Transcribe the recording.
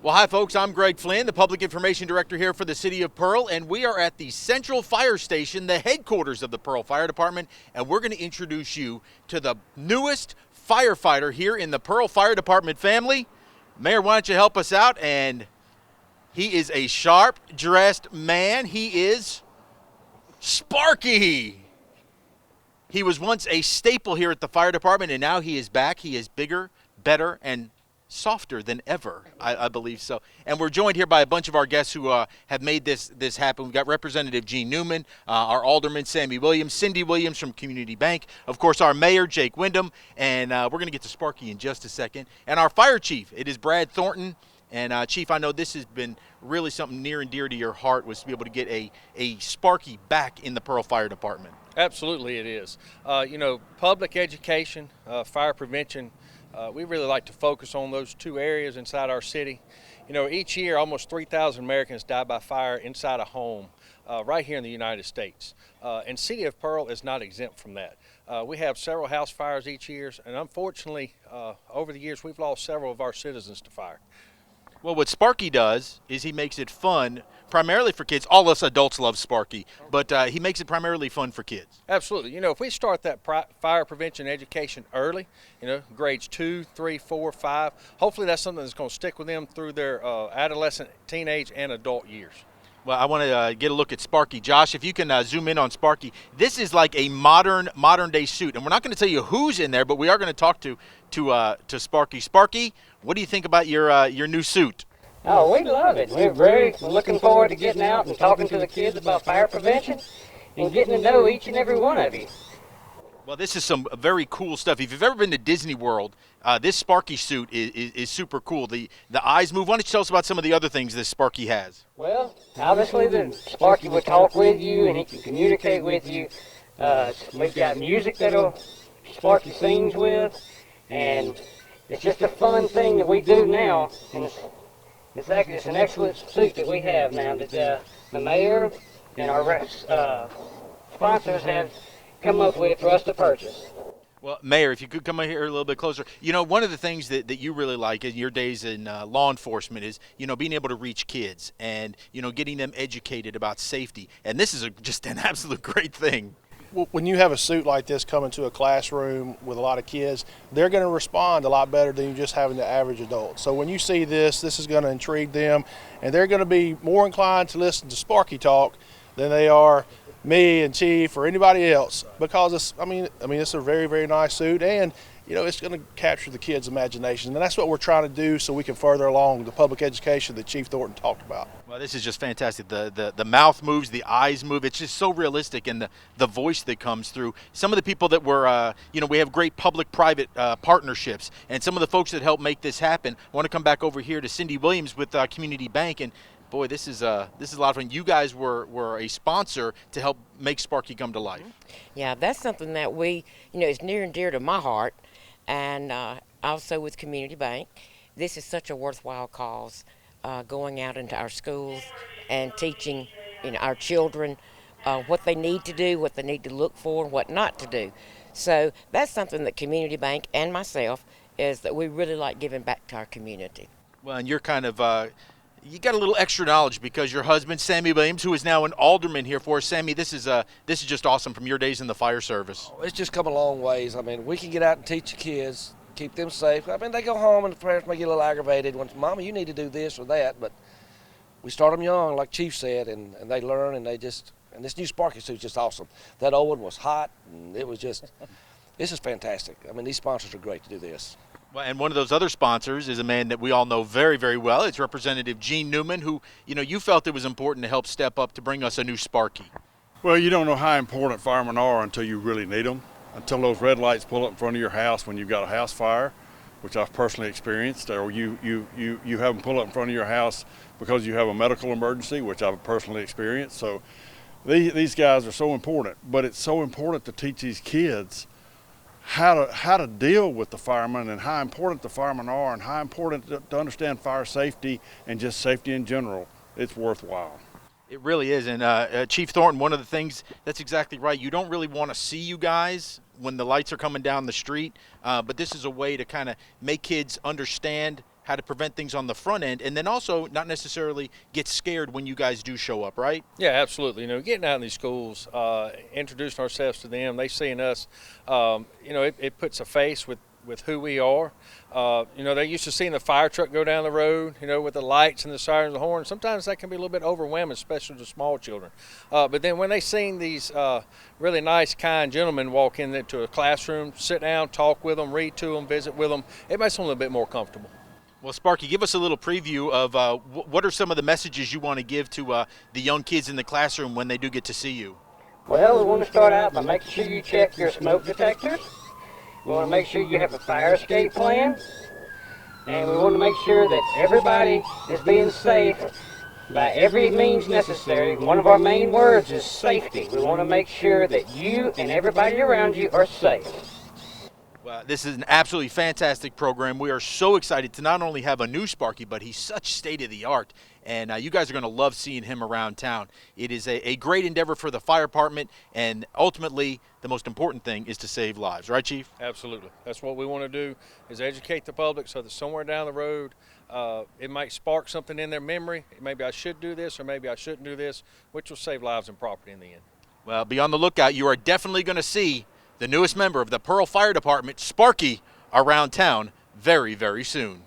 Well, hi, folks. I'm Greg Flynn, the Public Information Director here for the City of Pearl, and we are at the Central Fire Station, the headquarters of the Pearl Fire Department, and we're going to introduce you to the newest firefighter here in the Pearl Fire Department family. Mayor, why don't you help us out? And he is a sharp-dressed man. He is Sparky. He was once a staple here at the fire department, and now he is back. He is bigger, better, and softer than ever, I believe so. And we're joined here by a bunch of our guests who have made this happen. We've got Representative Gene Newman, our Alderman Sammy Williams, Cindy Williams from Community Bank, of course our Mayor Jake Wyndham, and we're going to get to Sparky in just a second. And our Fire Chief, it is Brad Thornton. And Chief, I know this has been really something near and dear to your heart, was to be able to get a Sparky back in the Pearl Fire Department. Absolutely it is. Public education, fire prevention, we really like to focus on those two areas inside our city. Each year almost 3,000 Americans die by fire inside a home right here in the United States. And City of Pearl is not exempt from that. We have several house fires each year, and unfortunately over the years we've lost several of our citizens to fire. Well, what Sparky does is he makes it fun, primarily for kids. All us adults love Sparky, but he makes it primarily fun for kids. Absolutely. If we start that fire prevention education early, grades 2, 3, 4, 5, hopefully that's something that's going to stick with them through their adolescent, teenage, and adult years. Well, I want to get a look at Sparky. Josh, if you can zoom in on Sparky. This is like a modern day suit, and we're not going to tell you who's in there, but we are going to talk to Sparky. Sparky, what do you think about your new suit? Oh, we love it. We're looking forward to getting out and talking to the kids about fire prevention and getting to know each and every one of you. Well, this is some very cool stuff. If you've ever been to Disney World, this Sparky suit is super cool. The eyes move. Why don't you tell us about some of the other things this Sparky has? Well, obviously the Sparky will talk with you and he can communicate with you. We've got music that'll Sparky sings with, and it's just a fun thing that we do now. And it's an excellent suit that we have now that the mayor and our sponsors have come up with for us to purchase. Well, Mayor, if you could come in here a little bit closer. One of the things that you really like in your days in law enforcement is, being able to reach kids and, getting them educated about safety. And this is just an absolute great thing. When you have a suit like this come into a classroom with a lot of kids, they're going to respond a lot better than you just having the average adult. So when you see this is going to intrigue them, and they're going to be more inclined to listen to Sparky talk than they are me and Chief or anybody else, because it's a very, very nice suit, and it's going to capture the kids' imagination, and that's what we're trying to do so we can further along the public education that Chief Thornton talked about. Well, this is just fantastic. The mouth moves, the eyes move. It's just so realistic, and the voice that comes through. Some of the people that were, we have great public-private partnerships, and some of the folks that help make this happen. I want to come back over here to Cindy Williams with Community Bank, and boy, this is a lot of fun. You guys were a sponsor to help make Sparky come to life. Yeah, that's something that we, is near and dear to my heart, and also with Community Bank. This is such a worthwhile cause, going out into our schools and teaching, our children what they need to do, what they need to look for, and what not to do. So that's something that Community Bank and myself is that we really like giving back to our community. Well, and you're kind of you got a little extra knowledge because your husband, Sammy Williams, who is now an alderman here for us. Sammy, this is just awesome from your days in the fire service. It's just come a long ways. We can get out and teach the kids, keep them safe. They go home and the parents may get a little aggravated. Mama, you need to do this or that. But we start them young, like Chief said, and they learn, and and this new Sparky suit's just awesome. That old one was hot, and it was just, this is fantastic. These sponsors are great to do this. Well, and one of those other sponsors is a man that we all know very, very well. It's Representative Gene Newman, who, you felt it was important to help step up to bring us a new Sparky. Well, you don't know how important firemen are until you really need them, until those red lights pull up in front of your house when you've got a house fire, which I've personally experienced, or you have them pull up in front of your house because you have a medical emergency, which I've personally experienced. So these guys are so important, but it's so important to teach these kids how to deal with the firemen and how important the firemen are and how important to understand fire safety and just safety in general. It's worthwhile. It really is. And Chief Thornton, one of the things, that's exactly right. You don't really want to see you guys when the lights are coming down the street, but this is a way to kind of make kids understand how to prevent things on the front end, and then also not necessarily get scared when you guys do show up, right? Yeah, absolutely. Getting out in these schools, introducing ourselves to them, they seeing us, it puts a face with who we are. They're used to seeing the fire truck go down the road, with the lights and the sirens and the horn. Sometimes that can be a little bit overwhelming, especially to small children. But then when they seen these really nice, kind gentlemen walk into a classroom, sit down, talk with them, read to them, visit with them, it makes them a little bit more comfortable. Well, Sparky, give us a little preview of what are some of the messages you want to give to the young kids in the classroom when they do get to see you? Well, we want to start out by making sure you check your smoke detectors. We want to make sure you have a fire escape plan. And we want to make sure that everybody is being safe by every means necessary. One of our main words is safety. We want to make sure that you and everybody around you are safe. Well, this is an absolutely fantastic program. We are so excited to not only have a new Sparky, but he's such state-of-the-art. And you guys are going to love seeing him around town. It is a great endeavor for the fire department, and ultimately the most important thing is to save lives. Right, Chief? Absolutely. That's what we want to do, is educate the public so that somewhere down the road it might spark something in their memory. Maybe I should do this or maybe I shouldn't do this, which will save lives and property in the end. Well, be on the lookout. You are definitely going to see the newest member of the Pearl Fire Department, Sparky, around town very, very soon.